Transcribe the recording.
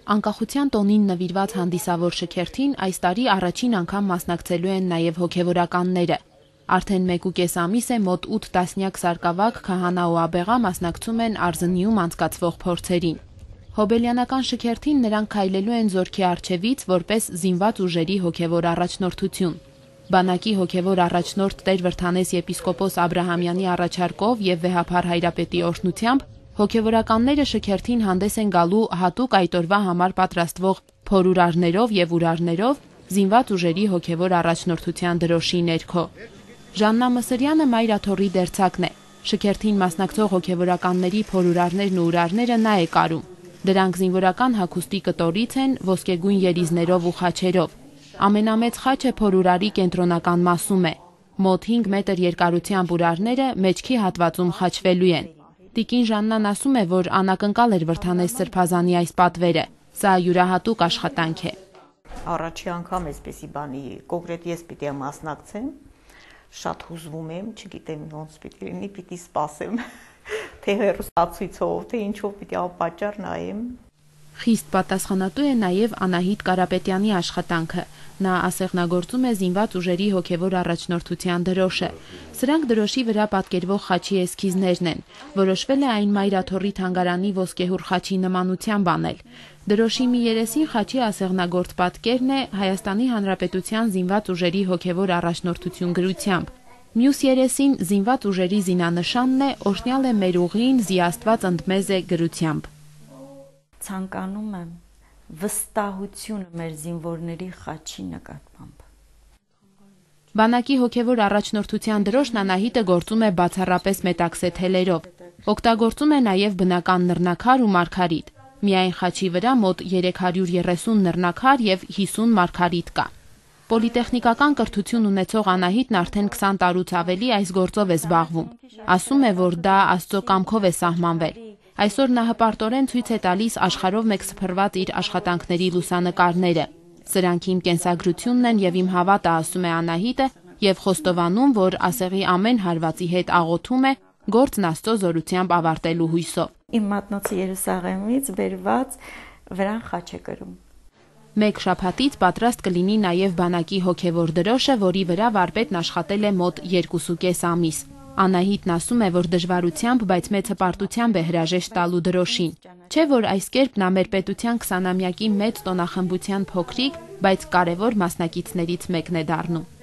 Անկախության տոնին նվիրված հանդիսավոր շքերթին այս տարի առաջին անգամ մասնակցելու են նաև հոգևորականները։ Արդեն 1.5 ամիս է մոտ 8 տասնյակ սարկավակ, քահանա ու աբեղա մասնակցում են Արզնիում անցկացվող փորձերին։ Հոբելյանական շքերթին նրանք քայլելու են զորքի առջևից որպես զինված ուժերի հոգևոր առաջնորդություն։ Բանակի հոգևոր առաջնորդ Տեր Վրթանես եպիսկոպոս Աբրահամյանի առաջարկով եւ վեհափառ հայրապետի օրհնությամբ հոգևորականները շքերթին հանդես են գալու հատուկ այդ օրվա համար պատրաստվող փորուրարներով եւ ուրարներով զինված ուժերի հոգևոր առաջնորդության դրոշի ներքո։ Ժաննա Մսրյանը Մայր Աթոռի դերձակն է։ Շքերթին մասնակցող հոգևորականների փորուրարներն ու ուրարները նա է կարում։ Դրանք զինվորական հագուստի կտորից են ոսկեգույն երիզներով ու խաչերով։ Ամենամեծ խաչը փորուրարի կենտրոնական մասում է։ Մոտ 5 մետր երկարությամբ ուրարները մեջքի հատվածում խաչվելու են։ Տիկին Ժաննան ասում է, որ անակնկալ էր Վրթանես Սրբազանի այս պատվերը։ Սա յուրահատուկ աշխատանք է։ Առաջի անգամ էսպիսի բանի կոնկրետ ես պիտի մասնակցեմ, շատ հուզվում եմ, չգիտեմ ոնց պիտի լինի, պիտի սպասեմ, թե հեռուստացույցով, թե ինչով պիտի անպատճառ նայեմ։ Խիստ պատասխանատու է նաև Անահիտ Կարապետյանի աշխատանքը։ Նա ասեղնագործում է զինված ուժերի հոգևոր առաջնորդության դրոշը։ Սրանք դրոշի վրա պատկերվող խաչի էսքիզներն են։ Որոշվել է այն Մայր Աթոռի թանգարանի ոսկեհուռ խաչի նմանությամբ անել։ Դրոշի մի երեսին խաչի ասեղնագործ պատկերն է Հայաստանի Հանրապետության զինված ուժերի հոգևոր առաջնորդություն գրությամբ։ Մյուս երեսին զինված ուժերի զինանշանն է, օրհնյալ է մեր ուղին, զիաստված ընդմեզ է գրությամբ։ Ցանկանում եմ վստահությունը մեր զինվորների խաչի նկատմամբ։ Բանակի հոգևոր առաջնորդության դրոշն Անահիտը գործում է բացառապես մետաքսե թելերով։ Օգտագործում է նաև բնական նռնակար ու մարգարիտ։ Միայն խաչի վրա մոտ 330 նռնակար եւ 50 մարգարիտ կա։ Պոլիտեխնիկական կրթություն ունեցող Անահիտն արդեն 20 տարուց ավելի այս գործով է զբաղվում։ Ասում է, որ դա Աստծո կամքով է սահմանվել։ Այսօր նա հպարտորեն ցույց է տալիս աշխարհով մեկ սփռված իր աշխատանքների լուսանկարները։ Սրանք իմ կենսագրությունն են եւ իմ հավատը, ասում է Անահիտը, եւ խոստովանում, որ ասեղի ամեն հարվածի հետ աղոթում է գործն Աստծո զորությամբ ավարտելու հույսով։ Իմ մատնոցի Երուսաղեմից բերված վրան խաչ է կրում։ Մեկ շաբաթից պատրաստ կլինի նաև բանակի հոգևոր դրոշը, որի վրա վարպետն աշխատել է մոտ 2.5 ամիս։ Անահիտն ասում է, որ դժվարությամբ, բայց մեծ հպարտությամբ է հրաժեշտ տալու դրոշին։ Չէ՞ որ այս կերպ նա մեր պետության 20-ամյակի մեծ տոնախմբության փոքրիկ, բայց կարևոր մասնակիցներից մեկն է դառնում։